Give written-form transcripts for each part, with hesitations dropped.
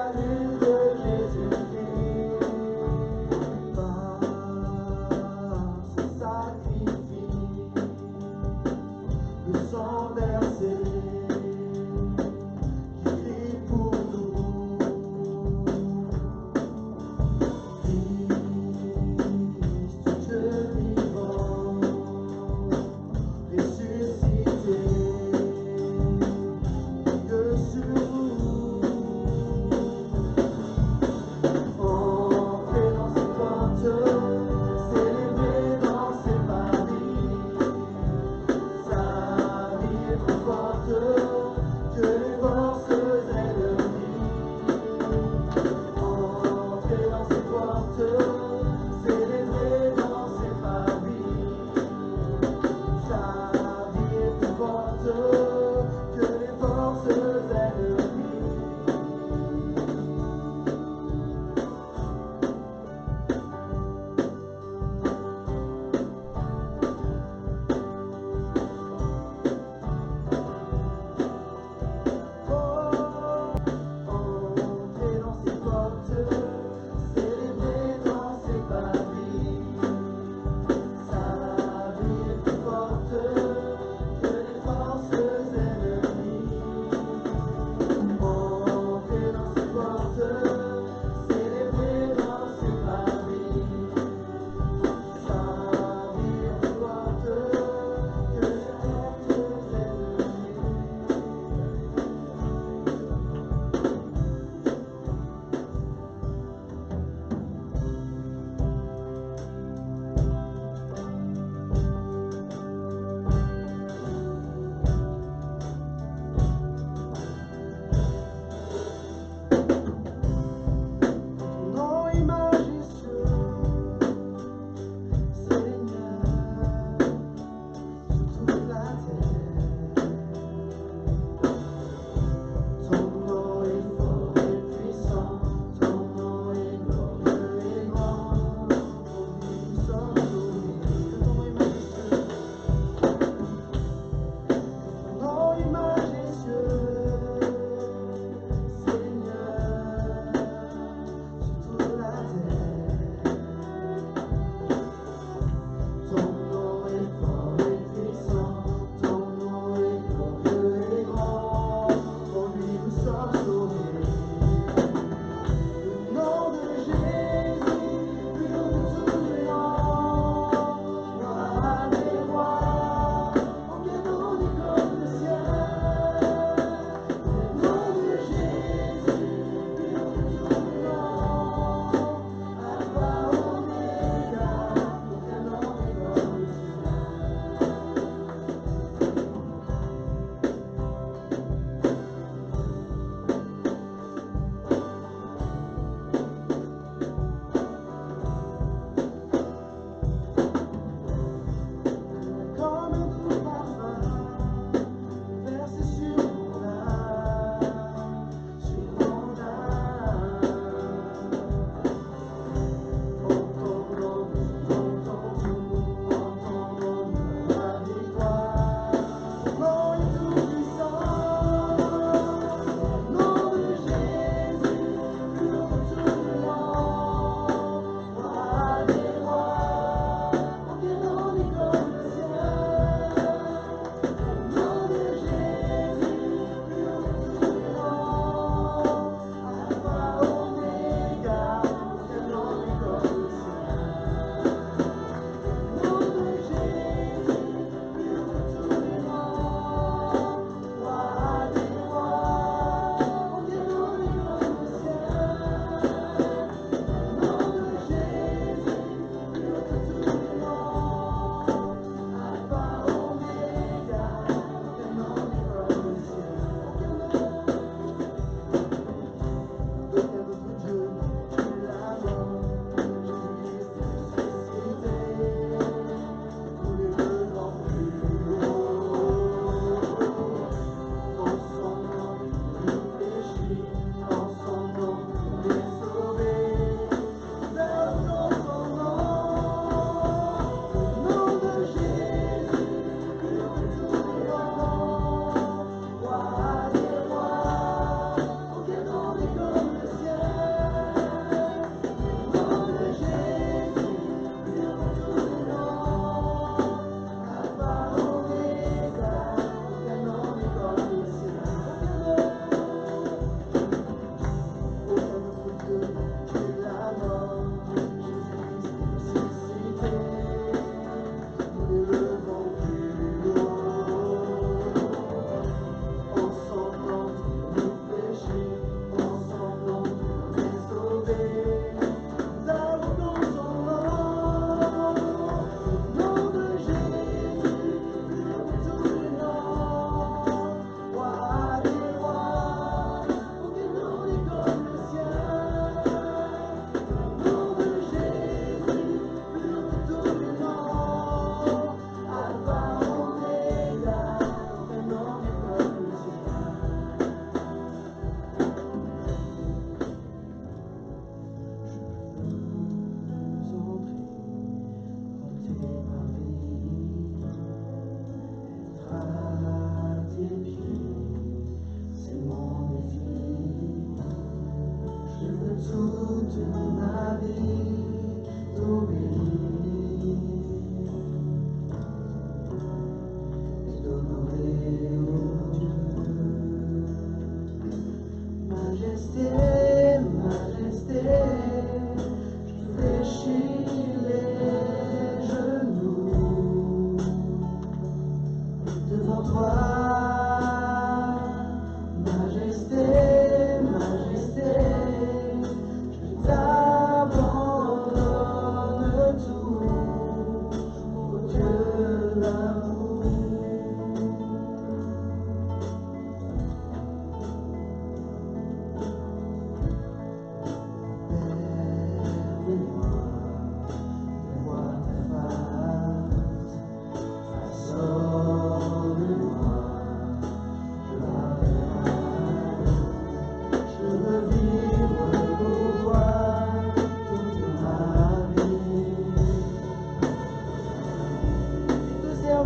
salut de Jésus-Christ, par son sacrifice, le sang versé, qui prie pour nous. Christ, Dieu vivant, ressuscité, que sur nous,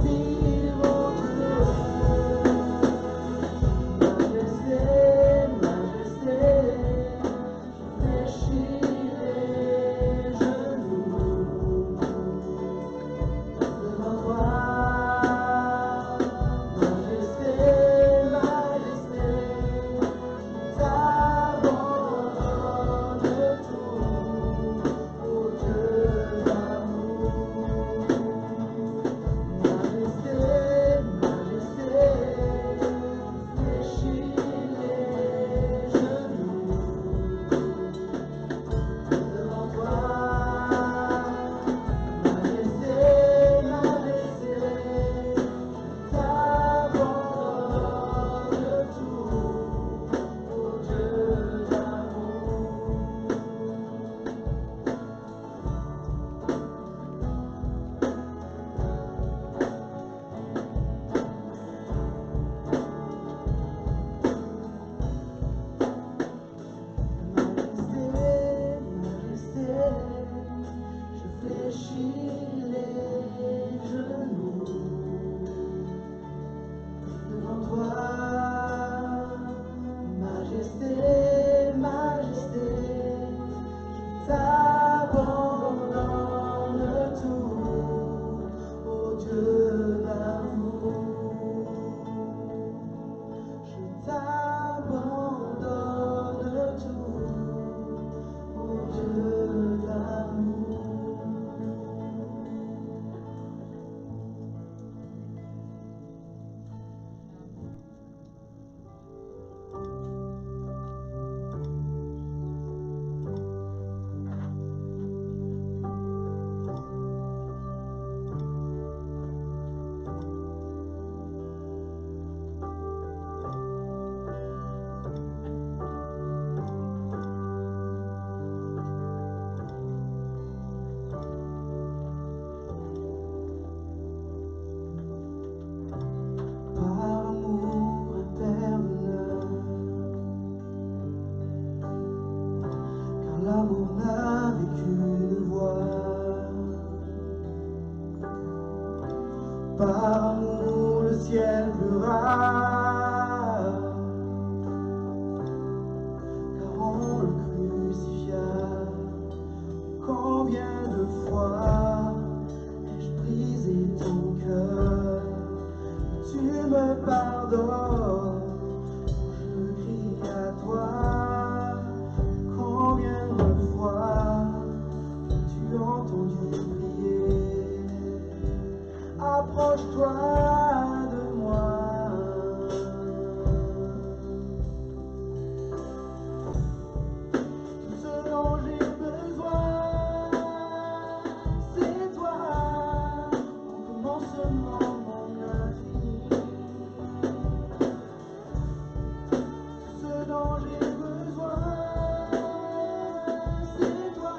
vivre heureux. Majesté, majesté, fléchis les genoux devant toi. Majesté, majesté, t'abandonne tout, ô Dieu d'amour. Majesté, majesté, fléchis les genoux devant toi. Majesté, majesté, t'abandonne tout, ô Dieu d'amour. Majesté, majesté, je fléchis les genoux devant toi. Majesté, majesté, je t'abandonne tout, ô Dieu d'amour. Je t'abandonne tout, ô Dieu d'amour. Par amour éternel, car l'amour n'avait qu'une voix. Par amour le ciel pleura, car on le crucifia. Combien de fois ai-je brisé ton cœur? Tu me pardonnes, je crie à toi. Combien de fois as-tu entendu prier? Approche-toi de moi. Tout ce dont j'ai besoin, c'est toi, mon commencement, mon infini. Tout ce dont j'ai besoin, c'est toi.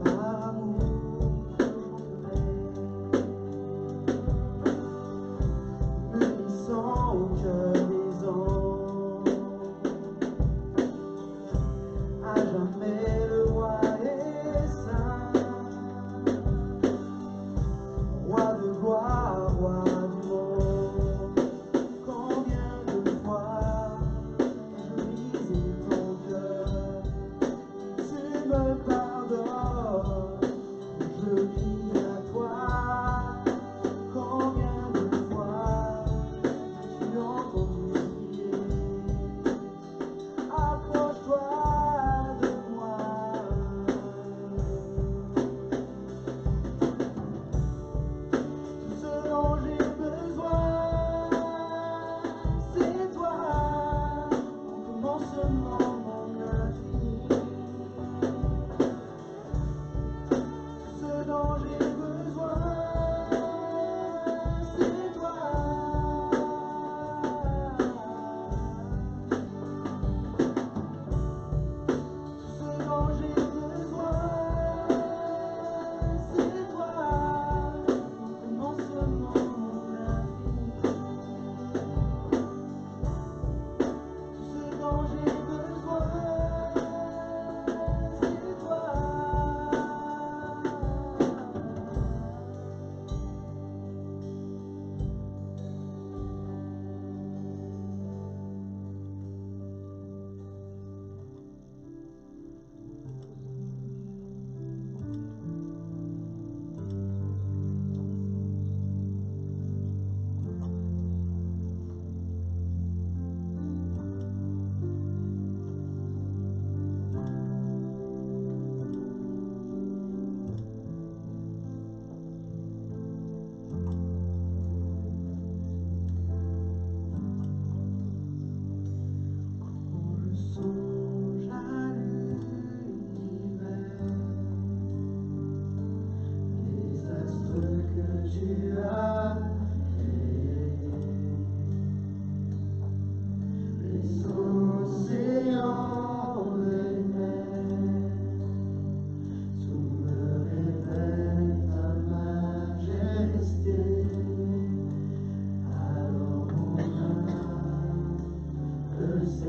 Par amour, je chanterai, unissant au cœur.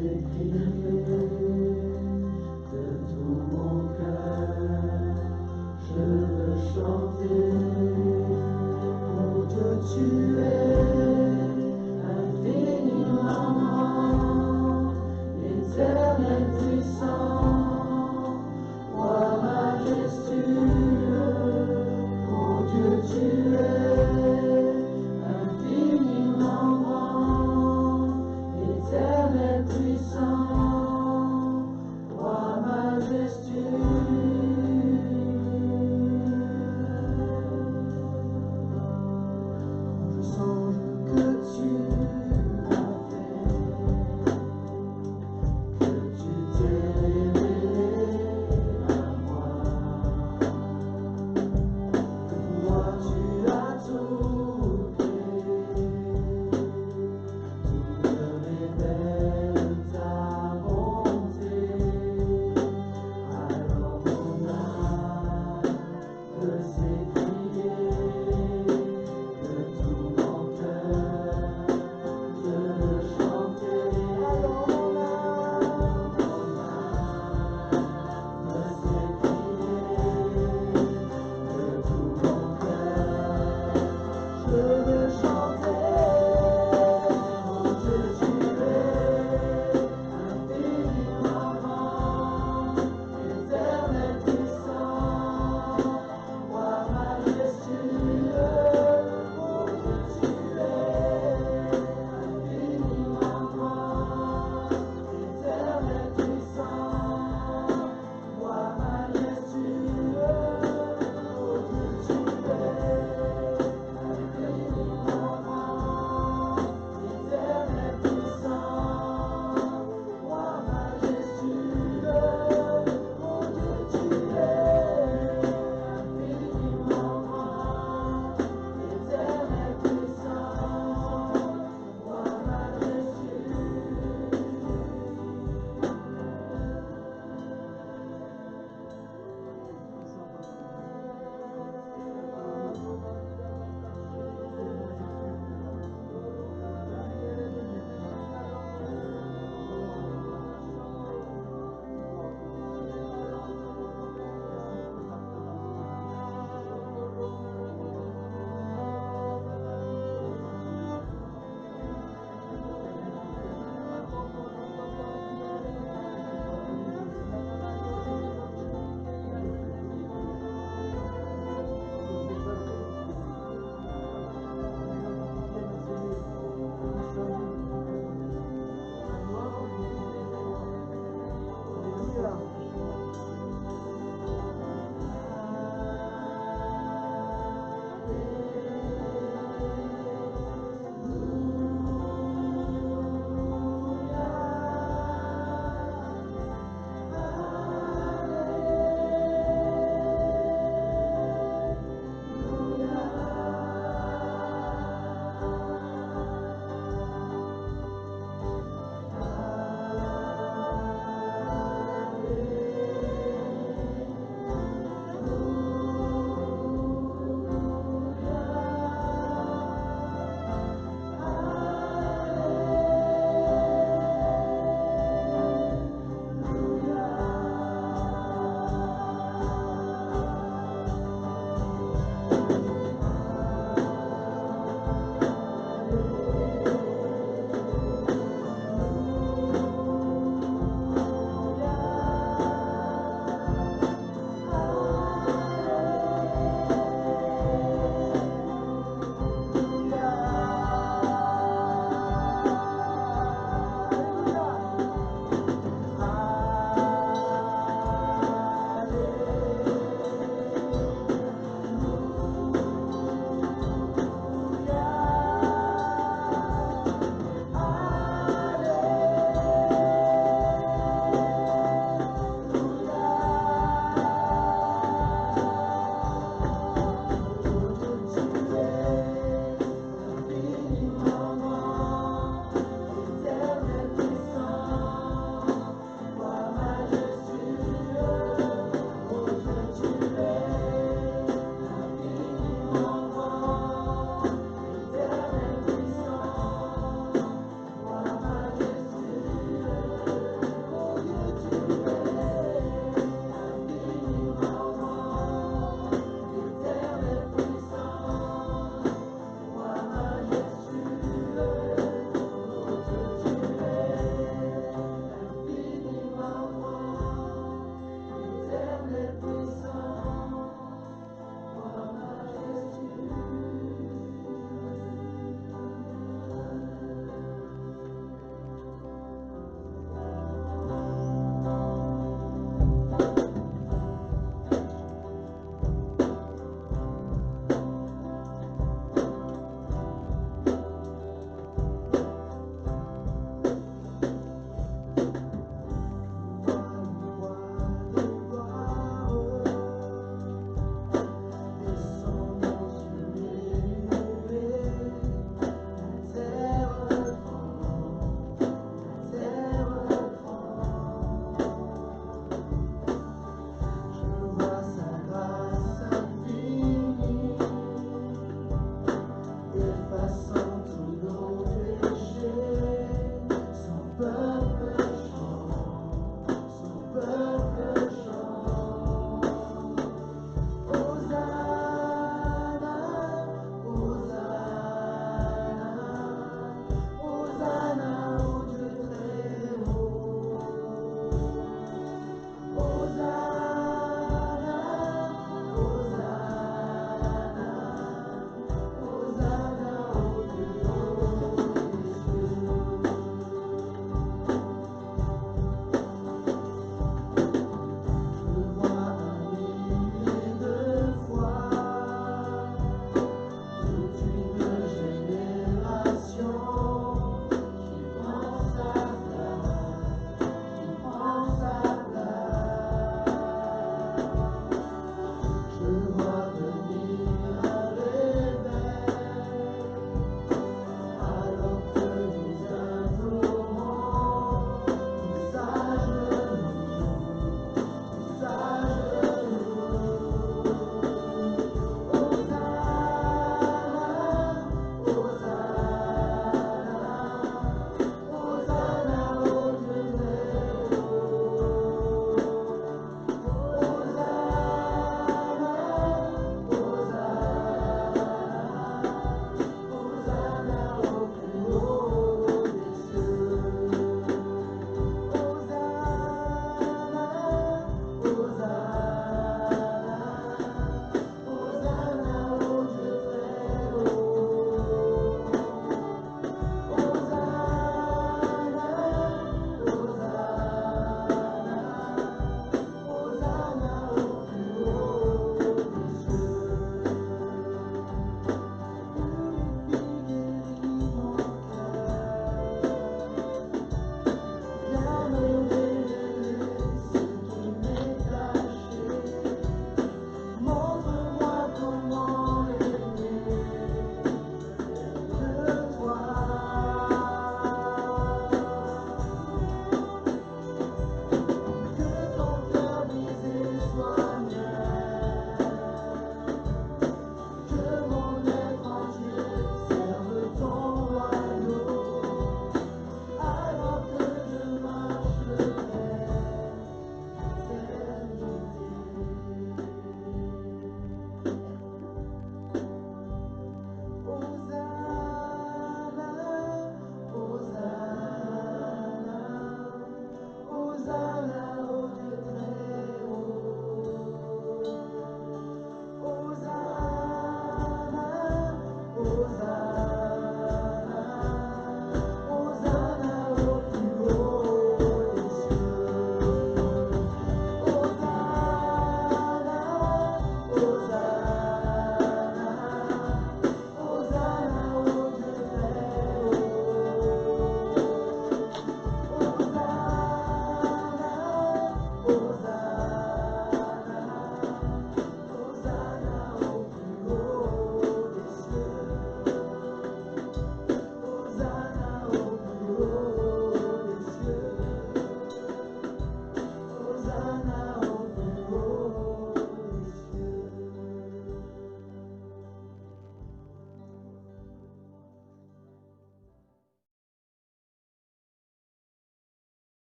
t'écrire de tout mon cœur. Je veux chanter pour te tuer, infiniment grand, éternel puissant, roi majestueux, pour Dieu tu es, infiniment grand, éternel puissant.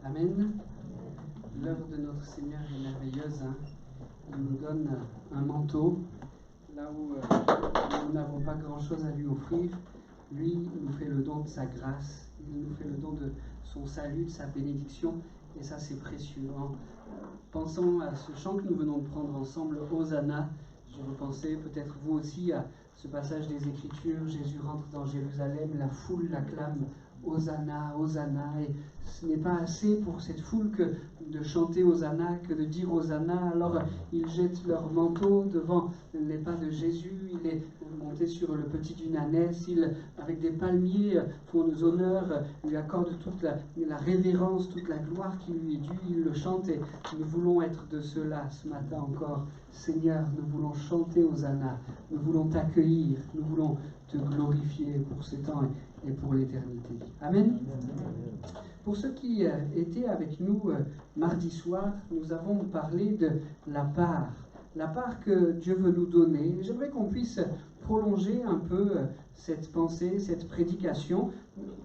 Amen. L'œuvre de notre Seigneur est merveilleuse. Hein. Il nous donne un manteau, là où nous n'avons pas grand-chose à lui offrir. Lui nous fait le don de sa grâce, il nous fait le don de son salut, de sa bénédiction, et ça c'est précieux. En pensant à ce chant que nous venons de prendre ensemble, Hosanna, je repensais peut-être vous aussi à ce passage des Écritures. Jésus rentre dans Jérusalem, la foule l'acclame, Hosanna, Hosanna, et ce n'est pas assez pour cette foule que de chanter Hosanna, que de dire Hosanna. Alors ils jettent leur manteau devant les pas de Jésus, il est monté sur le petit d'une ânesse, ils, avec des palmiers, font des honneurs, lui accordent toute la révérence, toute la gloire qui lui est due, ils le chantent, et nous voulons être de cela ce matin encore. Seigneur, nous voulons chanter Hosanna, nous voulons t'accueillir, nous voulons te glorifier pour ce temps et pour l'éternité. Amen. Pour ceux qui étaient avec nous mardi soir, nous avons parlé de la part que Dieu veut nous donner. J'aimerais qu'on puisse prolonger un peu cette pensée, cette prédication.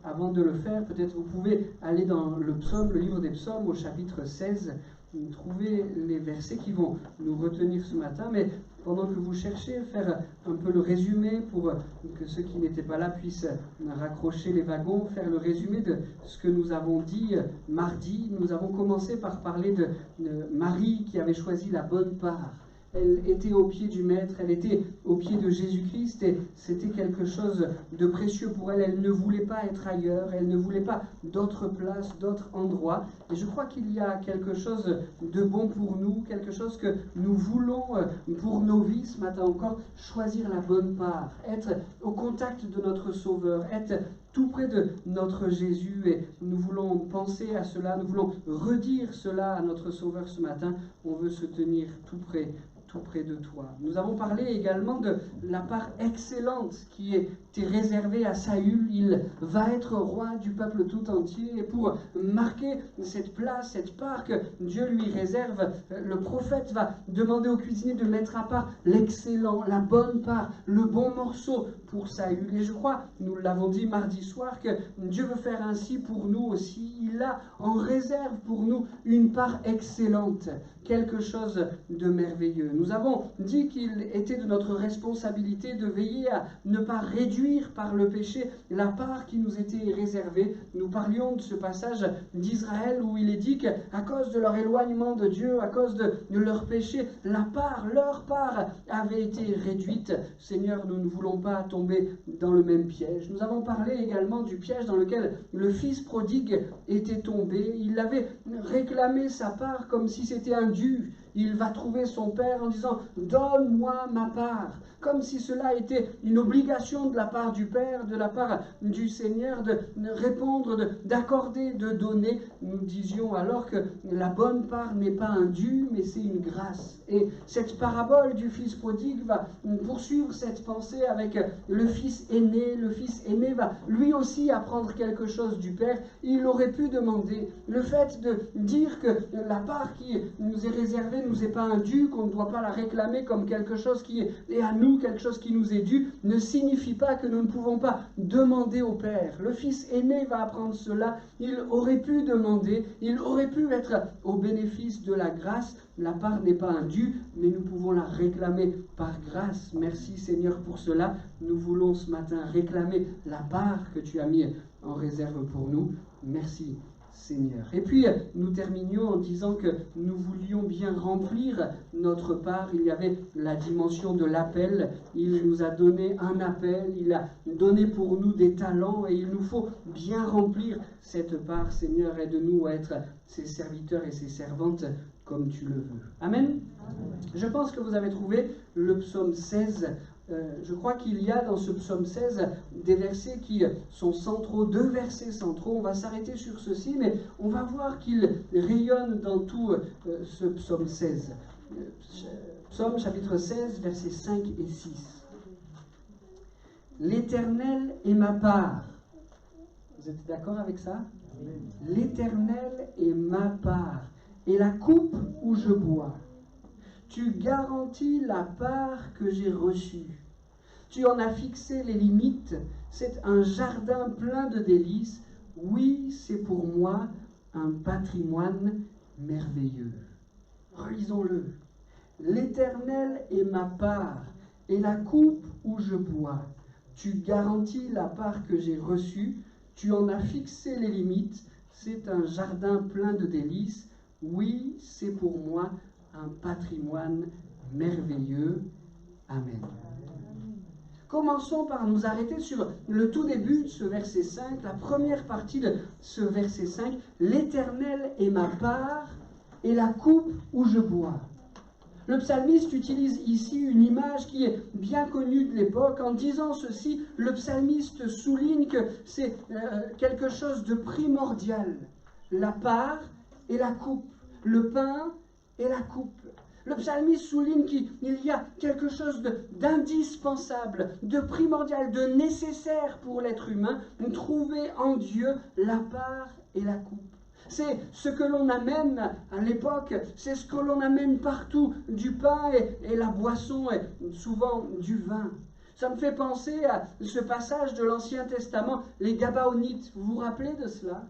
Avant de le faire, peut-être vous pouvez aller dans le psaume, le livre des psaumes, au chapitre 16, trouver les versets qui vont nous retenir ce matin, mais pendant que vous cherchez, faire un peu le résumé pour que ceux qui n'étaient pas là puissent raccrocher les wagons, faire le résumé de ce que nous avons dit mardi. Nous avons commencé par parler de Marie qui avait choisi la bonne part. Elle était au pied du Maître, elle était au pied de Jésus-Christ, et c'était quelque chose de précieux pour elle. Elle ne voulait pas être ailleurs, elle ne voulait pas d'autres places, d'autres endroits. Et je crois qu'il y a quelque chose de bon pour nous, quelque chose que nous voulons pour nos vies ce matin encore, choisir la bonne part, être au contact de notre Sauveur, être tout près de notre Jésus, et nous voulons penser à cela, nous voulons redire cela à notre Sauveur ce matin. On veut se tenir tout près de toi. Nous avons parlé également de la part excellente qui était réservée à Saül. Il va être roi du peuple tout entier, et pour marquer cette place, cette part que Dieu lui réserve, le prophète va demander au cuisinier de mettre à part l'excellent, la bonne part, le bon morceau pour Saül. Et je crois, nous l'avons dit mardi soir, que Dieu veut faire ainsi pour nous aussi. Il a en réserve pour nous une part excellente, quelque chose de merveilleux. Nous avons dit qu'il était de notre responsabilité de veiller à ne pas réduire par le péché la part qui nous était réservée. Nous parlions de ce passage d'Israël où il est dit qu'à cause de leur éloignement de Dieu, à cause de leur péché, leur part avait été réduite. Seigneur, nous ne voulons pas tomber dans le même piège. Nous avons parlé également du piège dans lequel le fils prodigue était tombé. Il avait réclamé sa part comme si c'était un dû. Il va trouver son père en disant « Donne-moi ma part », comme si cela était une obligation de la part du Père, de la part du Seigneur, de répondre, d'accorder, de donner. Nous disions alors que la bonne part n'est pas un dû, mais c'est une grâce. Et cette parabole du fils prodigue va poursuivre cette pensée avec le fils aîné. Le fils aîné va lui aussi apprendre quelque chose du Père. Il aurait pu demander. Le fait de dire que la part qui nous est réservée nous est pas un dû, qu'on ne doit pas la réclamer comme quelque chose qui est à nous, quelque chose qui nous est dû, ne signifie pas que nous ne pouvons pas demander au Père. Le fils aîné va apprendre cela. Il aurait pu demander, il aurait pu être au bénéfice de la grâce. La part n'est pas un dû, mais nous pouvons la réclamer par grâce. Merci Seigneur pour cela. Nous voulons ce matin réclamer la part que tu as mis en réserve pour nous. Merci Seigneur. Et puis, nous terminions en disant que nous voulions bien remplir notre part. Il y avait la dimension de l'appel. Il nous a donné un appel. Il a donné pour nous des talents, et il nous faut bien remplir cette part. Seigneur, aide-nous à être ses serviteurs et ses servantes comme tu le veux. Amen. Je pense que vous avez trouvé le psaume 16. Je crois qu'il y a dans ce psaume 16 des versets qui sont centraux, 2 versets centraux. On va s'arrêter sur ceci, mais on va voir qu'il rayonne dans tout ce psaume 16. Psaume chapitre 16, versets 5 et 6. L'Éternel est ma part. Vous êtes d'accord avec ça? L'Éternel est ma part, et la coupe où je bois. Tu garantis la part que j'ai reçue. Tu en as fixé les limites. C'est un jardin plein de délices. Oui, c'est pour moi un patrimoine merveilleux. Relisons-le. L'Éternel est ma part et la coupe où je bois. Tu garantis la part que j'ai reçue, tu en as fixé les limites, c'est un jardin plein de délices. Oui, c'est pour moi un patrimoine merveilleux. Amen. Commençons par nous arrêter sur le tout début de ce verset 5, la première partie de ce verset 5. L'Éternel est ma part et la coupe où je bois. Le psalmiste utilise ici une image qui est bien connue de l'époque. En disant ceci, le psalmiste souligne que c'est quelque chose de primordial. La part et la coupe, le pain et la coupe. Le psalmiste souligne qu'il y a quelque chose d'indispensable, de primordial, de nécessaire pour l'être humain, trouver en Dieu la part et la coupe. C'est ce que l'on amène à l'époque, c'est ce que l'on amène partout, du pain et la boisson, et souvent du vin. Ça me fait penser à ce passage de l'Ancien Testament, les Gabaonites. Vous vous rappelez de cela ?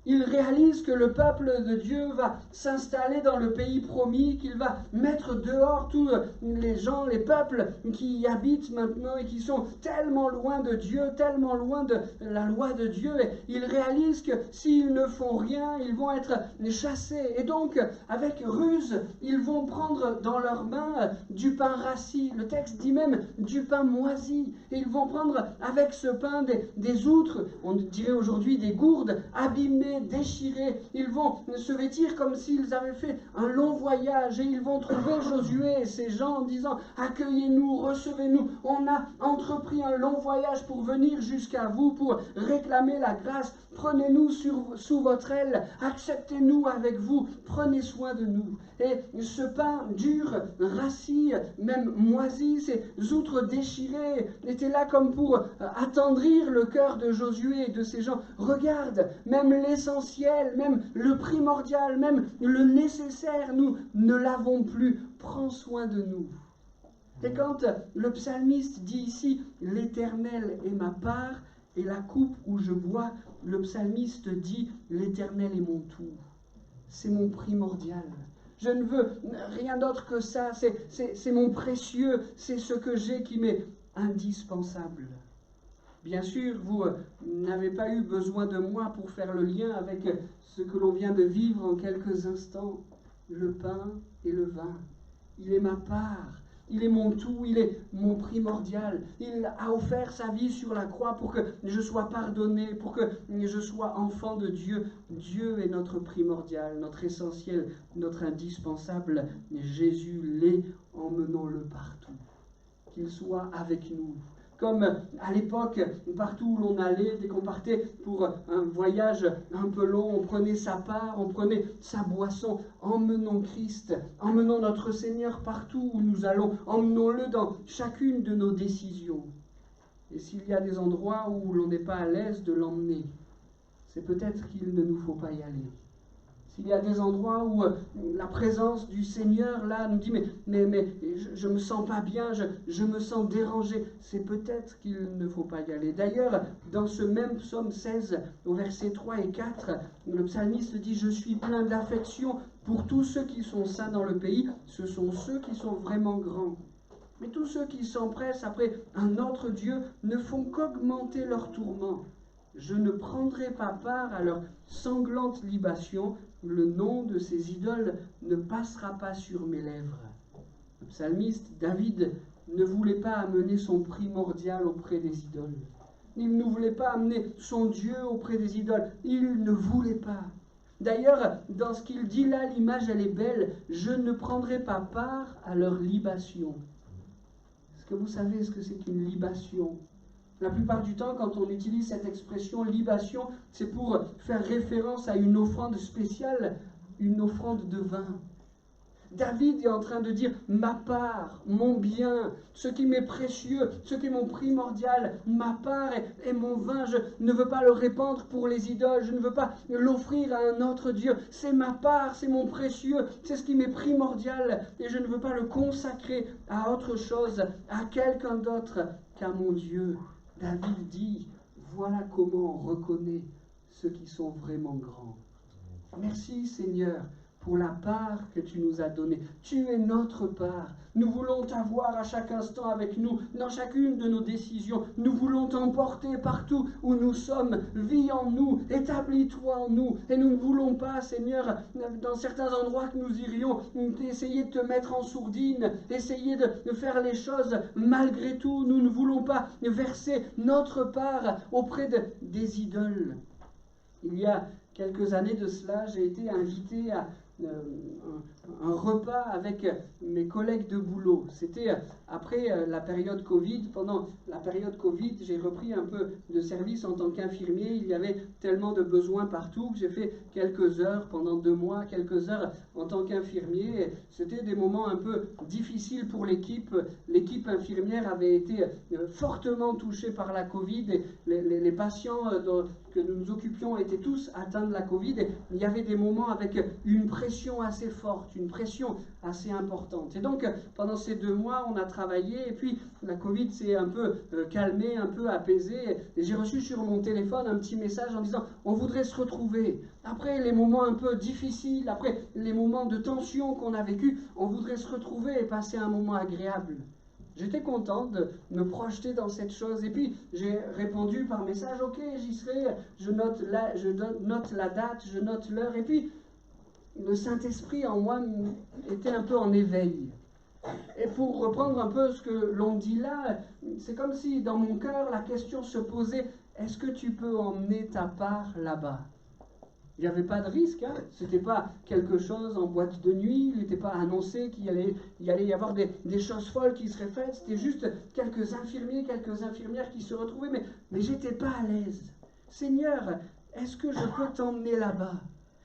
Ils réalisent que le peuple de Dieu va s'installer dans le pays promis, qu'il va mettre dehors tous les gens, les peuples qui y habitent maintenant et qui sont tellement loin de Dieu, tellement loin de la loi de Dieu. Et ils réalisent que s'ils ne font rien, ils vont être chassés. Et donc, avec ruse, ils vont prendre dans leurs mains du pain rassis. Le texte dit même du pain moisi. Et ils vont prendre avec ce pain des outres, on dirait aujourd'hui des gourdes, abîmées, déchirés. Ils vont se vêtir comme s'ils avaient fait un long voyage et ils vont trouver Josué et ses gens en disant « Accueillez-nous, recevez-nous, on a entrepris un long voyage pour venir jusqu'à vous, pour réclamer la grâce. Prenez-nous sous votre aile, acceptez-nous avec vous, prenez soin de nous. » Et ce pain dur, rassis, même moisi, ces outres déchirées étaient là comme pour attendrir le cœur de Josué et de ses gens. Regarde, même l'essentiel, même le primordial, même le nécessaire, nous ne l'avons plus. Prends soin de nous. Et quand le psalmiste dit ici « L'Éternel est ma part et la coupe où je bois », le psalmiste dit « L'Éternel est mon tout. C'est mon primordial. Je ne veux rien d'autre que ça. C'est mon précieux. C'est ce que j'ai qui m'est indispensable. » Bien sûr, vous n'avez pas eu besoin de moi pour faire le lien avec ce que l'on vient de vivre en quelques instants. Le pain et le vin. Il est ma part. Il est mon tout, il est mon primordial. Il a offert sa vie sur la croix pour que je sois pardonné, pour que je sois enfant de Dieu. Dieu est notre primordial, notre essentiel, notre indispensable. Jésus l'est, emmenons-le partout. Qu'il soit avec nous. Comme à l'époque, partout où l'on allait, dès qu'on partait pour un voyage un peu long, on prenait sa part, on prenait sa boisson. Emmenons Christ, emmenons notre Seigneur partout où nous allons, emmenons-le dans chacune de nos décisions. Et s'il y a des endroits où l'on n'est pas à l'aise de l'emmener, c'est peut-être qu'il ne nous faut pas y aller. S'il y a des endroits où la présence du Seigneur, là, nous dit « mais je ne me sens pas bien, je me sens dérangé », c'est peut-être qu'il ne faut pas y aller. D'ailleurs, dans ce même psaume 16, au verset 3 et 4, le psalmiste dit « Je suis plein d'affection pour tous ceux qui sont saints dans le pays, ce sont ceux qui sont vraiment grands. » Mais tous ceux qui s'empressent après un autre Dieu ne font qu'augmenter leur tourment. Je ne prendrai pas part à leur sanglante libation, le nom de ces idoles ne passera pas sur mes lèvres. Le psalmiste David ne voulait pas amener son primordial auprès des idoles. Il ne voulait pas amener son Dieu auprès des idoles. Il ne voulait pas. D'ailleurs, dans ce qu'il dit là, l'image elle est belle. Je ne prendrai pas part à leur libation. Est-ce que vous savez ce que c'est qu'une libation ? La plupart du temps, quand on utilise cette expression libation, c'est pour faire référence à une offrande spéciale, une offrande de vin. David est en train de dire « ma part, mon bien, ce qui m'est précieux, ce qui est mon primordial, ma part et mon vin, je ne veux pas le répandre pour les idoles, je ne veux pas l'offrir à un autre Dieu. C'est ma part, c'est mon précieux, c'est ce qui m'est primordial et je ne veux pas le consacrer à autre chose, à quelqu'un d'autre qu'à mon Dieu. » David dit, voilà comment on reconnaît ceux qui sont vraiment grands. Merci Seigneur pour la part que tu nous as donnée. Tu es notre part. Nous voulons t'avoir à chaque instant avec nous, dans chacune de nos décisions. Nous voulons t'emporter partout où nous sommes. Vis en nous, établis-toi en nous. Et nous ne voulons pas, Seigneur, dans certains endroits que nous irions, essayer de te mettre en sourdine, essayer de faire les choses malgré tout. Nous ne voulons pas verser notre part auprès des idoles. Il y a quelques années de cela, j'ai été invité à un repas avec mes collègues de boulot. C'était après la période Covid. Pendant la période Covid, j'ai repris un peu de service en tant qu'infirmier. Il y avait tellement de besoins partout que j'ai fait quelques heures pendant 2 mois, quelques heures en tant qu'infirmier. C'était des moments un peu difficiles pour l'équipe. L'équipe infirmière avait été fortement touchée par la Covid. Et les patients que nous nous occupions étaient tous atteints de la Covid. Et il y avait des moments avec une pression assez forte, une pression assez importante. Et donc, pendant ces 2 mois, on a travaillé, et puis la Covid s'est un peu calmée, un peu apaisée, et j'ai reçu sur mon téléphone un petit message en disant « On voudrait se retrouver. Après les moments un peu difficiles, après les moments de tension qu'on a vécu, on voudrait se retrouver et passer un moment agréable. » J'étais contente de me projeter dans cette chose. Et puis, j'ai répondu par message, ok, j'y serai, je note la date, je note l'heure. Et puis, le Saint-Esprit en moi était un peu en éveil. Et pour reprendre un peu ce que l'on dit là, c'est comme si dans mon cœur, la question se posait, est-ce que tu peux emmener ta part là-bas ? Il n'y avait pas de risque, hein. Ce n'était pas quelque chose en boîte de nuit, il n'était pas annoncé qu'il allait y avoir des choses folles qui seraient faites, c'était juste quelques infirmiers, quelques infirmières qui se retrouvaient, mais j'étais pas à l'aise. Seigneur, est-ce que je peux t'emmener là-bas ?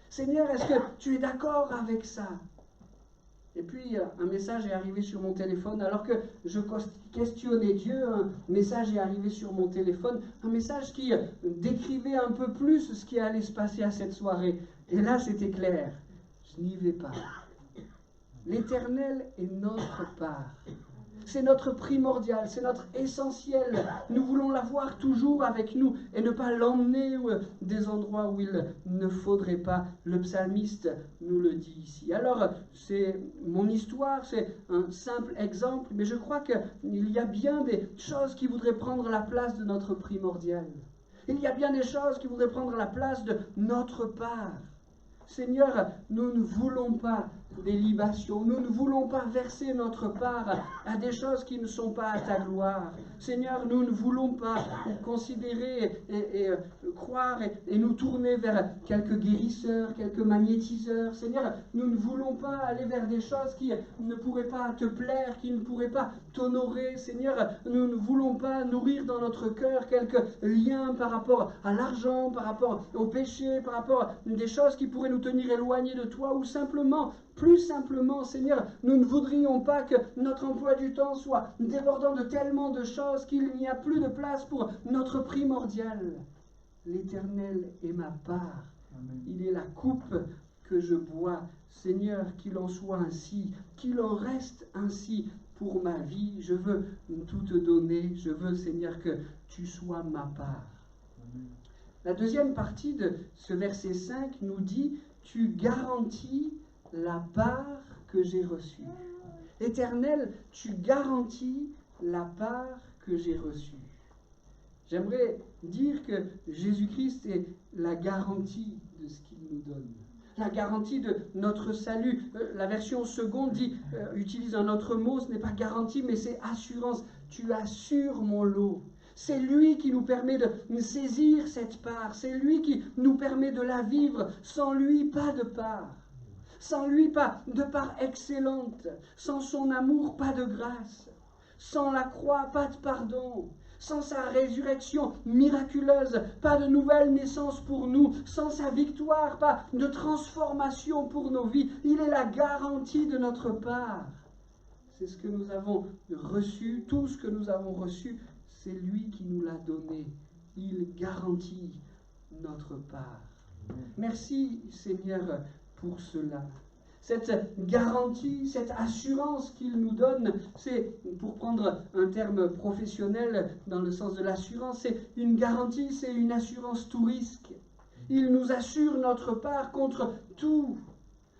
Seigneur, est-ce que tu es d'accord avec ça ? Et puis, un message est arrivé sur mon téléphone, alors que je questionnais Dieu, un message est arrivé sur mon téléphone, un message qui décrivait un peu plus ce qui allait se passer à cette soirée. Et là, c'était clair, je n'y vais pas. L'Éternel est notre part. C'est notre primordial, c'est notre essentiel. Nous voulons l'avoir toujours avec nous et ne pas l'emmener des endroits où il ne faudrait pas. Le psalmiste nous le dit ici. Alors, c'est mon histoire, c'est un simple exemple, mais je crois qu'il y a bien des choses qui voudraient prendre la place de notre primordial. Il y a bien des choses qui voudraient prendre la place de notre part. Seigneur, nous ne voulons pas des libations, nous ne voulons pas verser notre part à des choses qui ne sont pas à ta gloire. Seigneur, nous ne voulons pas considérer et croire et nous tourner vers quelques guérisseurs, quelques magnétiseurs. Seigneur, nous ne voulons pas aller vers des choses qui ne pourraient pas te plaire, qui ne pourraient pas t'honorer. Seigneur, nous ne voulons pas nourrir dans notre cœur quelques liens par rapport à l'argent, par rapport au péché, par rapport à des choses qui pourraient nous tenir éloignés de toi, ou simplement, plus simplement, Seigneur, nous ne voudrions pas que notre emploi du temps soit débordant de tellement de choses qu'il n'y a plus de place pour notre primordial. L'Éternel est ma part. Amen. Il est la coupe que je bois. Seigneur, qu'il en soit ainsi, qu'il en reste ainsi pour ma vie. Je veux tout te donner. Je veux, Seigneur, que tu sois ma part. Amen. La deuxième partie de ce verset 5 nous dit « Tu garantis la part que j'ai reçue. » Éternel, tu garantis la part que j'ai reçue. J'aimerais dire que Jésus-Christ est la garantie de ce qu'il nous donne. La garantie de notre salut. La version seconde utilise un autre mot, ce n'est pas garantie, mais c'est assurance. Tu assures mon lot. C'est lui qui nous permet de saisir cette part. C'est lui qui nous permet de la vivre. Sans lui, pas de part. Sans lui, pas de part excellente. Sans son amour, pas de grâce. Sans la croix, pas de pardon. Sans sa résurrection miraculeuse, pas de nouvelle naissance pour nous. Sans sa victoire, pas de transformation pour nos vies. Il est la garantie de notre part. C'est ce que nous avons reçu, tout ce que nous avons reçu, c'est lui qui nous l'a donné. Il garantit notre part. Merci Seigneur pour cela. Cette garantie, cette assurance qu'il nous donne, c'est, pour prendre un terme professionnel dans le sens de l'assurance, c'est une garantie, c'est une assurance tout risque. Il nous assure notre part contre tout.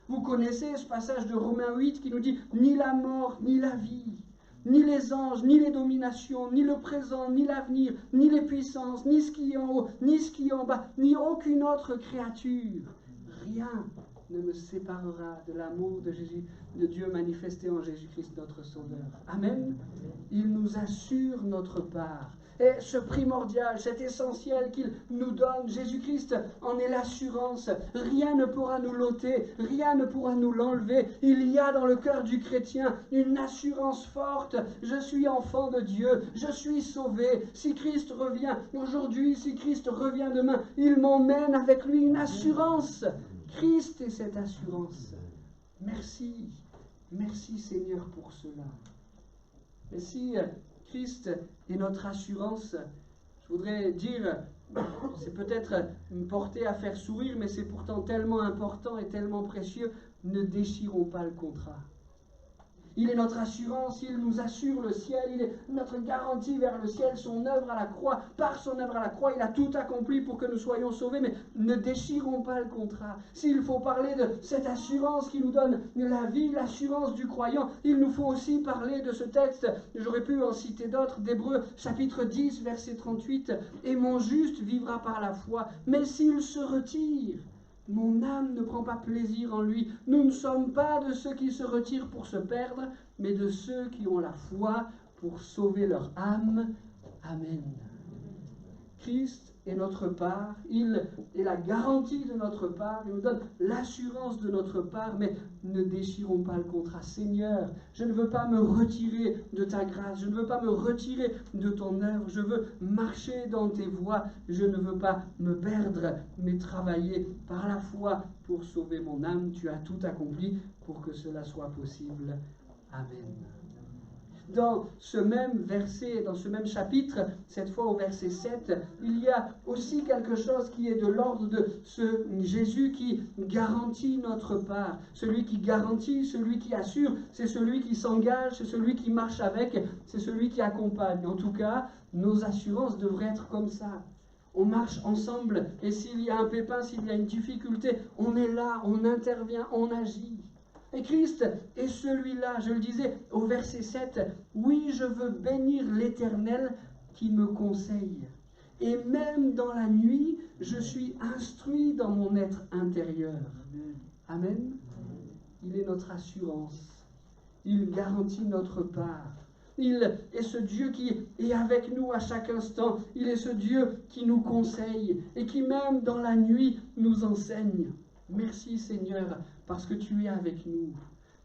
Vous connaissez ce passage de Romains 8 qui nous dit « Ni la mort, ni la vie, ni les anges, ni les dominations, ni le présent, ni l'avenir, ni les puissances, ni ce qui est en haut, ni ce qui est en bas, ni aucune autre créature. Rien ne me séparera de l'amour de Dieu manifesté en Jésus-Christ notre Sauveur. » Amen. Il nous assure notre part. Et ce primordial, cet essentiel qu'il nous donne, Jésus-Christ en est l'assurance. Rien ne pourra nous l'ôter, rien ne pourra nous l'enlever. Il y a dans le cœur du chrétien une assurance forte. Je suis enfant de Dieu, je suis sauvé. Si Christ revient aujourd'hui, si Christ revient demain, il m'emmène avec lui une assurance. Christ est cette assurance. Merci, merci Seigneur pour cela. Et si Christ est notre assurance, je voudrais dire, c'est peut-être me porter à faire sourire, mais c'est pourtant tellement important et tellement précieux, ne déchirons pas le contrat. Il est notre assurance, il nous assure le ciel, il est notre garantie vers le ciel, son œuvre à la croix. Par son œuvre à la croix, il a tout accompli pour que nous soyons sauvés, mais ne déchirons pas le contrat. S'il faut parler de cette assurance qui nous donne la vie, l'assurance du croyant, il nous faut aussi parler de ce texte, j'aurais pu en citer d'autres, d'Hébreux chapitre 10, verset 38, « Et mon juste vivra par la foi, mais s'il se retire, mon âme ne prend pas plaisir en lui. Nous ne sommes pas de ceux qui se retirent pour se perdre, mais de ceux qui ont la foi pour sauver leur âme. » Amen. Christ est notre part, il est la garantie de notre part, il nous donne l'assurance de notre part, mais ne déchirons pas le contrat. Seigneur, je ne veux pas me retirer de ta grâce, je ne veux pas me retirer de ton œuvre, je veux marcher dans tes voies, je ne veux pas me perdre, mais travailler par la foi pour sauver mon âme. Tu as tout accompli pour que cela soit possible. Amen. Dans ce même verset, dans ce même chapitre, cette fois au verset 7, il y a aussi quelque chose qui est de l'ordre de ce Jésus qui garantit notre part. Celui qui garantit, celui qui assure, c'est celui qui s'engage, c'est celui qui marche avec, c'est celui qui accompagne. En tout cas, nos assurances devraient être comme ça. On marche ensemble et s'il y a un pépin, s'il y a une difficulté, on est là, on intervient, on agit. Et Christ est celui-là, je le disais au verset 7, « Oui, je veux bénir l'Éternel qui me conseille. Et même dans la nuit, je suis instruit dans mon être intérieur. » Amen. Il est notre assurance. Il garantit notre part. Il est ce Dieu qui est avec nous à chaque instant. Il est ce Dieu qui nous conseille et qui même dans la nuit nous enseigne. Merci Seigneur, parce que tu es avec nous.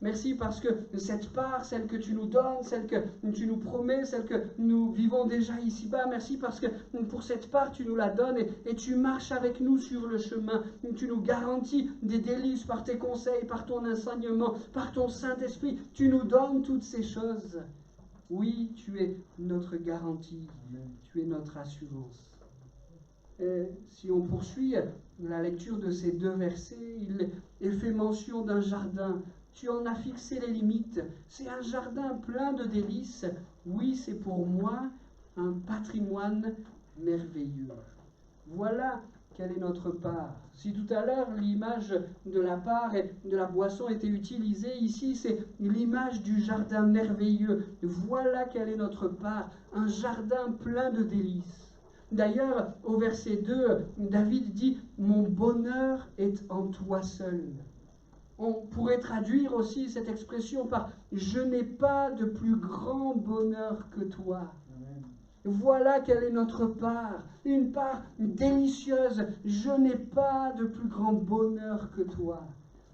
Merci parce que cette part, celle que tu nous donnes, celle que tu nous promets, celle que nous vivons déjà ici-bas, merci parce que pour cette part, tu nous la donnes et tu marches avec nous sur le chemin. Tu nous garantis des délices par tes conseils, par ton enseignement, par ton Saint-Esprit. Tu nous donnes toutes ces choses. Oui, tu es notre garantie, tu es notre assurance. Et si on poursuit la lecture de ces deux versets, il est fait mention d'un jardin. Tu en as fixé les limites. C'est un jardin plein de délices. Oui, c'est pour moi un patrimoine merveilleux. Voilà quelle est notre part. Si tout à l'heure l'image de la part et de la boisson était utilisée, ici c'est l'image du jardin merveilleux. Voilà quelle est notre part. Un jardin plein de délices. D'ailleurs, au verset 2, David dit « Mon bonheur est en toi seul ». On pourrait traduire aussi cette expression par « Je n'ai pas de plus grand bonheur que toi ». Voilà quelle est notre part, une part délicieuse. Je n'ai pas de plus grand bonheur que toi.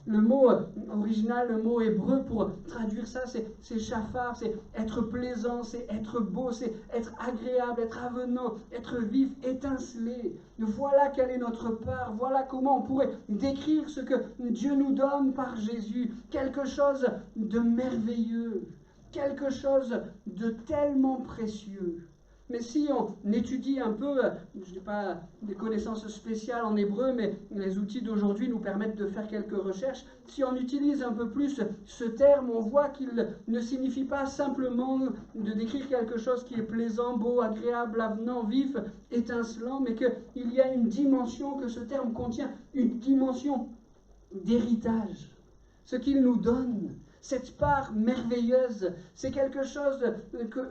Le mot original, le mot hébreu pour traduire ça, c'est shafar, c'est être plaisant, c'est être beau, c'est être agréable, être avenant, être vif, étincelé. Voilà quelle est notre part, voilà comment on pourrait décrire ce que Dieu nous donne par Jésus. Quelque chose de merveilleux, quelque chose de tellement précieux. Mais si on étudie un peu, je n'ai pas des connaissances spéciales en hébreu, mais les outils d'aujourd'hui nous permettent de faire quelques recherches, si on utilise un peu plus ce terme, on voit qu'il ne signifie pas simplement de décrire quelque chose qui est plaisant, beau, agréable, avenant, vif, étincelant, mais qu'il y a une dimension, que ce terme contient une dimension d'héritage. Ce qu'il nous donne, cette part merveilleuse, c'est quelque chose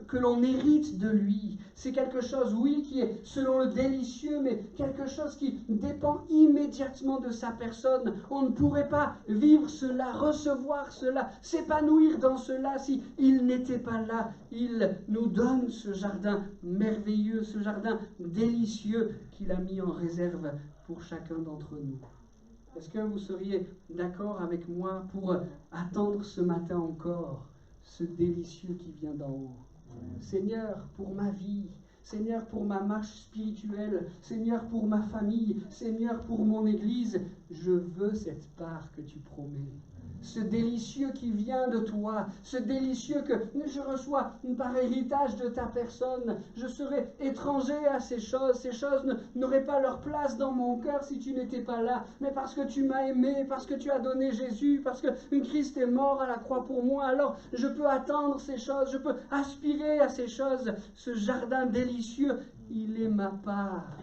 que l'on hérite de lui. C'est quelque chose, oui, qui est selon le délicieux, mais quelque chose qui dépend immédiatement de sa personne. On ne pourrait pas vivre cela, recevoir cela, s'épanouir dans cela si il n'était pas là. Il nous donne ce jardin merveilleux, ce jardin délicieux qu'il a mis en réserve pour chacun d'entre nous. Est-ce que vous seriez d'accord avec moi pour attendre ce matin encore ce délicieux qui vient d'en haut? Seigneur, pour ma vie, Seigneur, pour ma marche spirituelle, Seigneur, pour ma famille, Seigneur, pour mon Église, je veux cette part que tu promets. Ce délicieux qui vient de toi, ce délicieux que je reçois par héritage de ta personne. Je serais étranger à ces choses n'auraient pas leur place dans mon cœur si tu n'étais pas là. Mais parce que tu m'as aimé, parce que tu as donné Jésus, parce que Christ est mort à la croix pour moi, alors je peux attendre ces choses, je peux aspirer à ces choses. Ce jardin délicieux, il est ma part.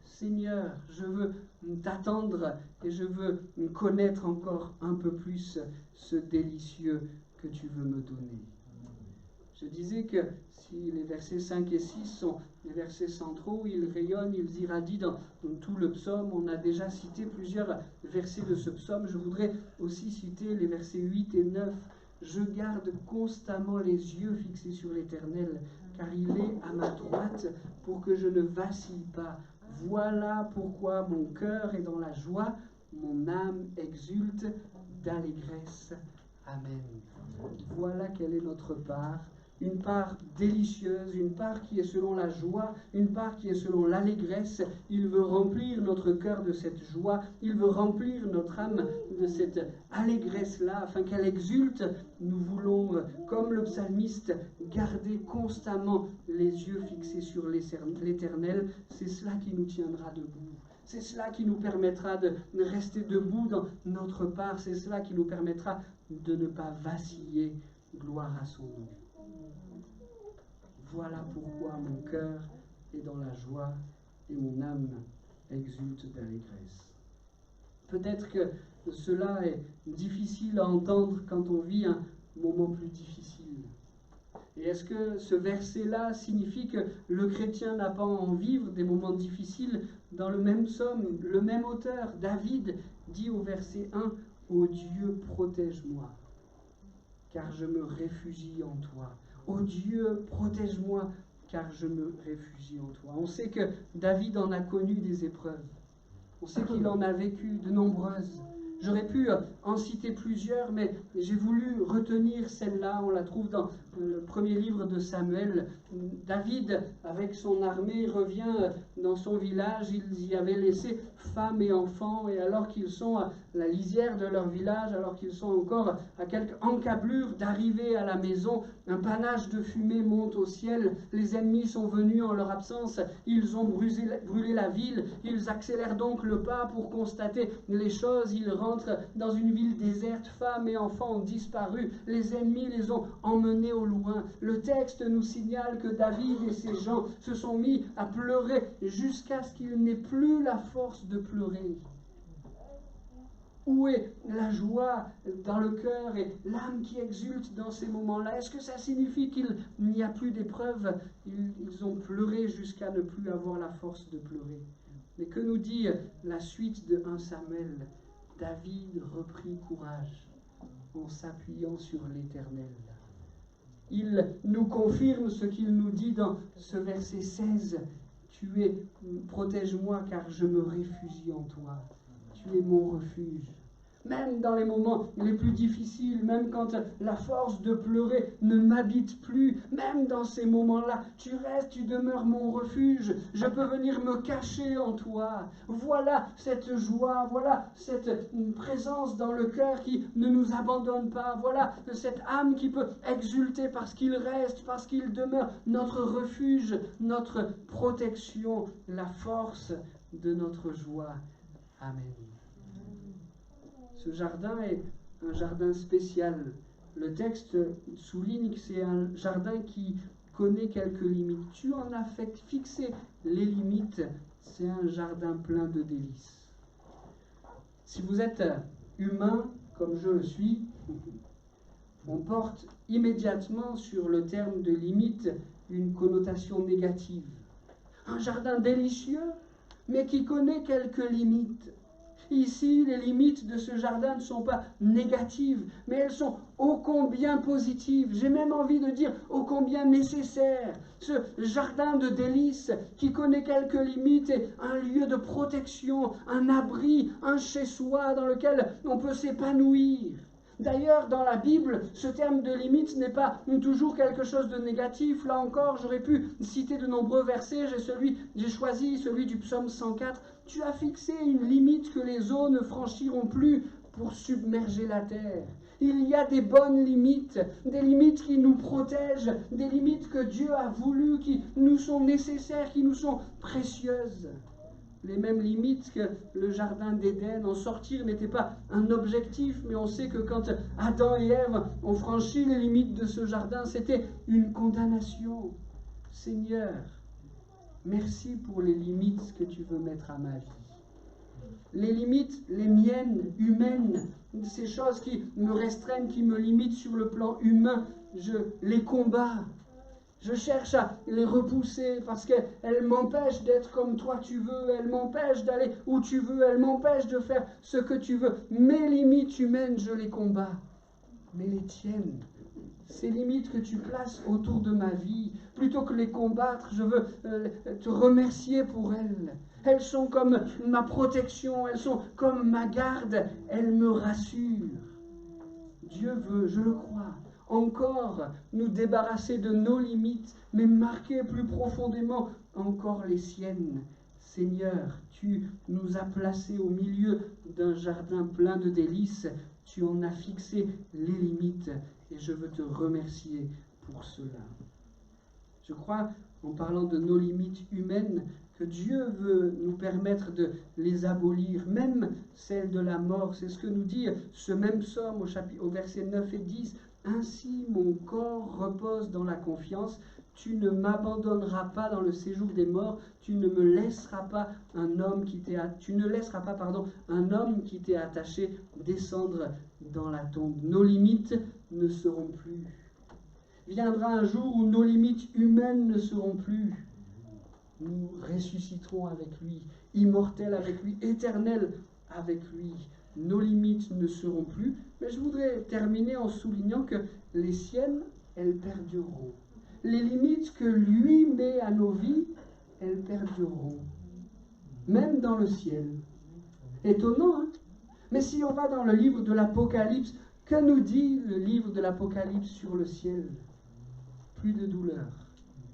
Seigneur, je veux t'attendre et je veux connaître encore un peu plus ce délicieux que tu veux me donner. Je disais que si les versets 5 et 6 sont les versets centraux, ils rayonnent, ils irradient dans tout le psaume. On a déjà cité plusieurs versets de ce psaume. Je voudrais aussi citer les versets 8 et 9. Je garde constamment les yeux fixés sur l'Éternel, car il est à ma droite pour que je ne vacille pas. Voilà pourquoi mon cœur est dans la joie, mon âme exulte d'allégresse. Amen. Voilà quelle est notre part. Une part délicieuse, une part qui est selon la joie, une part qui est selon l'allégresse. Il veut remplir notre cœur de cette joie, il veut remplir notre âme de cette allégresse-là, afin qu'elle exulte. Nous voulons, comme le psalmiste, garder constamment les yeux fixés sur l'Éternel. C'est cela qui nous tiendra debout. C'est cela qui nous permettra de rester debout dans notre part. C'est cela qui nous permettra de ne pas vaciller. Gloire à son nom. Voilà pourquoi mon cœur est dans la joie et mon âme exulte d'allégresse. Peut-être que cela est difficile à entendre quand on vit un moment plus difficile. Et est-ce que ce verset-là signifie que le chrétien n'a pas à en vivre des moments difficiles? Dans le même psaume, le même auteur, David, dit au verset 1, « Ô Dieu, protège-moi, car je me réfugie en toi. Ô Dieu, protège-moi, car je me réfugie en toi. » On sait que David en a connu des épreuves. On sait qu'il en a vécu de nombreuses. J'aurais pu en citer plusieurs, mais j'ai voulu retenir celle-là. On la trouve dans le premier livre de Samuel. David, avec son armée, revient dans son village. Ils y avaient laissé femmes et enfants. Et alors qu'ils sont à la lisière de leur village, alors qu'ils sont encore à quelques encablures d'arriver à la maison, un panache de fumée monte au ciel. Les ennemis sont venus en leur absence. Ils ont brûlé la ville. Ils accélèrent donc le pas pour constater les choses. Ils rentrent dans une ville déserte. Femmes et enfants ont disparu. Les ennemis les ont emmenés au loin. Le texte nous signale que David et ses gens se sont mis à pleurer jusqu'à ce qu'il n'ait plus la force de pleurer. Où est la joie dans le cœur et l'âme qui exulte dans ces moments-là? Est-ce que ça signifie qu'il n'y a plus d'épreuves? Ils ont pleuré jusqu'à ne plus avoir la force de pleurer. Mais que nous dit la suite de 1 Samuel? David reprit courage en s'appuyant sur l'Éternel. Il nous confirme ce qu'il nous dit dans ce verset 16. Protège-moi car je me réfugie en toi. Tu es mon refuge. même dans les moments les plus difficiles, même quand la force de pleurer ne m'habite plus, même dans ces moments-là, tu restes, tu demeures mon refuge, je peux venir me cacher en toi. Voilà cette joie, voilà cette présence dans le cœur qui ne nous abandonne pas, voilà cette âme qui peut exulter parce qu'il reste, parce qu'il demeure notre refuge, notre protection, la force de notre joie. Amen. Ce jardin est un jardin spécial. Le texte souligne que c'est un jardin qui connaît quelques limites. Tu en as fixé les limites. C'est un jardin plein de délices. Si vous êtes humain, comme je le suis, on porte immédiatement sur le terme de limite une connotation négative. Un jardin délicieux, mais qui connaît quelques limites. Ici, les limites de ce jardin ne sont pas négatives, mais elles sont ô combien positives. J'ai même envie de dire ô combien nécessaires. Ce jardin de délices qui connaît quelques limites est un lieu de protection, un abri, un chez-soi dans lequel on peut s'épanouir. D'ailleurs, dans la Bible, ce terme de limite n'est pas toujours quelque chose de négatif. Là encore, j'aurais pu citer de nombreux versets. J'ai choisi celui du psaume 104. Tu as fixé une limite que les eaux ne franchiront plus pour submerger la terre. Il y a des bonnes limites, des limites qui nous protègent, des limites que Dieu a voulu, qui nous sont nécessaires, qui nous sont précieuses. Les mêmes limites que le jardin d'Éden. En sortir n'était pas un objectif, mais on sait que quand Adam et Ève ont franchi les limites de ce jardin, c'était une condamnation. Seigneur, merci pour les limites que tu veux mettre à ma vie. Les limites, les miennes, humaines, ces choses qui me restreignent, qui me limitent sur le plan humain, je les combats. Je cherche à les repousser parce qu'elles m'empêchent d'être comme toi tu veux, elles m'empêchent d'aller où tu veux, elles m'empêchent de faire ce que tu veux. Mes limites humaines, je les combats. Mais les tiennes, ces limites que tu places autour de ma vie, plutôt que les combattre, je veux te remercier pour elles. Elles sont comme ma protection, elles sont comme ma garde, elles me rassurent. Dieu veut, je le crois, encore nous débarrasser de nos limites, mais marquer plus profondément encore les siennes. Seigneur, tu nous as placés au milieu d'un jardin plein de délices, tu en as fixé les limites et je veux te remercier pour cela. Je crois, en parlant de nos limites humaines, que Dieu veut nous permettre de les abolir, même celle de la mort. C'est ce que nous dit ce même psaume au verset 9 et 10. Ainsi mon corps repose dans la confiance, tu ne m'abandonneras pas dans le séjour des morts, tu ne laisseras pas un homme qui t'est attaché descendre dans la tombe. Nos limites ne seront plus. Viendra un jour où nos limites humaines ne seront plus. Nous ressusciterons avec lui, immortels avec lui, éternels avec lui. Nos limites ne seront plus. Mais je voudrais terminer en soulignant que les siennes, elles perdureront. Les limites que lui met à nos vies, elles perdureront. Même dans le ciel. Étonnant, hein? Mais si on va dans le livre de l'Apocalypse, que nous dit le livre de l'Apocalypse sur le ciel? Plus de douleur,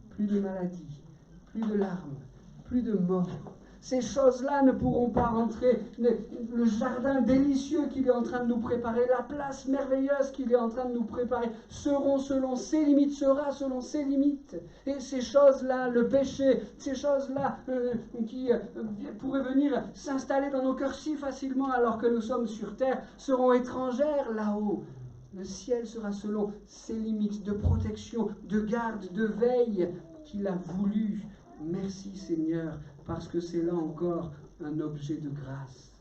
plus de maladie, plus de larmes, plus de mort. Ces choses-là ne pourront pas rentrer. Le jardin délicieux qu'il est en train de nous préparer, la place merveilleuse qu'il est en train de nous préparer, sera selon ses limites. Et ces choses-là, le péché, ces choses-là qui pourraient venir s'installer dans nos cœurs si facilement alors que nous sommes sur terre, seront étrangères là-haut. Le ciel sera selon ses limites de protection, de garde, de veille qu'il a voulu. Merci Seigneur, parce que c'est là encore un objet de grâce.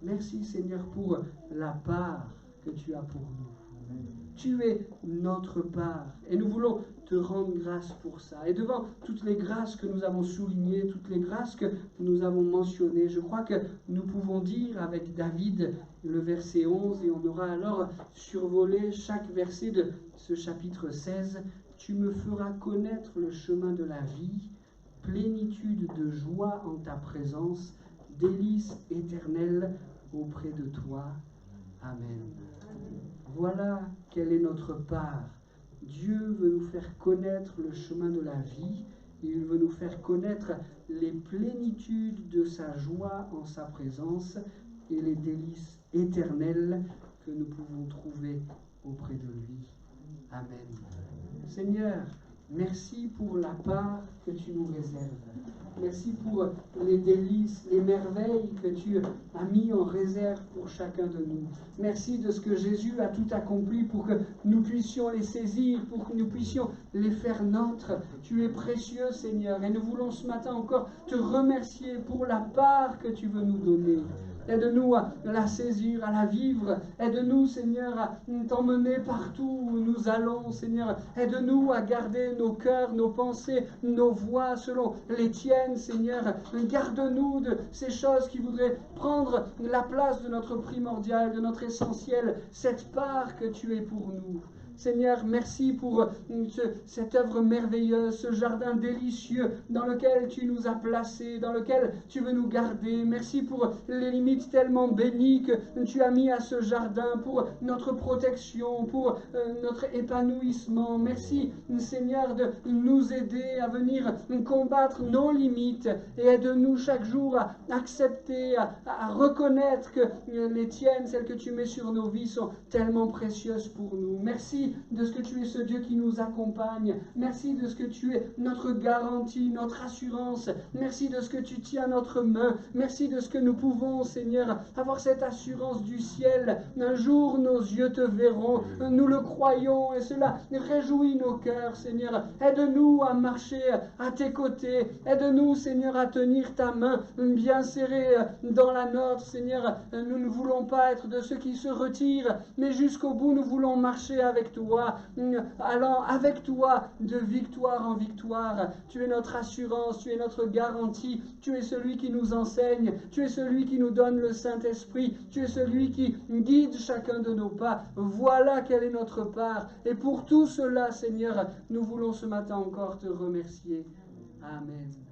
Merci Seigneur pour la part que tu as pour nous. Tu es notre part et nous voulons te rendre grâce pour ça. Et devant toutes les grâces que nous avons soulignées, toutes les grâces que nous avons mentionnées, je crois que nous pouvons dire avec David le verset 11, et on aura alors survolé chaque verset de ce chapitre 16, « Tu me feras connaître le chemin de la vie, plénitude de joie en ta présence, délices éternelles auprès de toi. Amen. Voilà quelle est notre part. Dieu veut nous faire connaître le chemin de la vie. Il veut nous faire connaître les plénitudes de sa joie en sa présence et les délices éternelles que nous pouvons trouver auprès de lui. Amen. Seigneur, merci pour la part que tu nous réserves. Merci pour les délices, les merveilles que tu as mis en réserve pour chacun de nous. Merci de ce que Jésus a tout accompli pour que nous puissions les saisir, pour que nous puissions les faire nôtres. Tu es précieux, Seigneur, et nous voulons ce matin encore te remercier pour la part que tu veux nous donner. Aide-nous à la saisir, à la vivre. Aide-nous, Seigneur, à t'emmener partout où nous allons, Seigneur. Aide-nous à garder nos cœurs, nos pensées, nos voix selon les tiennes, Seigneur. Garde-nous de ces choses qui voudraient prendre la place de notre primordial, de notre essentiel, cette part que tu es pour nous. Seigneur, merci pour cette œuvre merveilleuse, ce jardin délicieux dans lequel tu nous as placés, dans lequel tu veux nous garder. Merci pour les limites tellement bénies que tu as mis à ce jardin, pour notre protection, pour notre épanouissement. Merci, Seigneur, de nous aider à venir combattre nos limites et aide-nous chaque jour à accepter, à reconnaître que les tiennes, celles que tu mets sur nos vies, sont tellement précieuses pour nous. Merci de ce que tu es ce Dieu qui nous accompagne. Merci de ce que tu es notre garantie, notre assurance. Merci de ce que tu tiens notre main. Merci de ce que nous pouvons, Seigneur, avoir cette assurance du ciel. Un jour, nos yeux te verront. Nous le croyons et cela réjouit nos cœurs, Seigneur. Aide-nous à marcher à tes côtés. Aide-nous, Seigneur, à tenir ta main bien serrée dans la nôtre, Seigneur. Nous ne voulons pas être de ceux qui se retirent, mais jusqu'au bout, nous voulons marcher avec toi, allant avec toi de victoire en victoire. Tu es notre assurance, tu es notre garantie, tu es celui qui nous enseigne, tu es celui qui nous donne le Saint-Esprit, tu es celui qui guide chacun de nos pas. Voilà quelle est notre part. Et pour tout cela, Seigneur, nous voulons ce matin encore te remercier. Amen.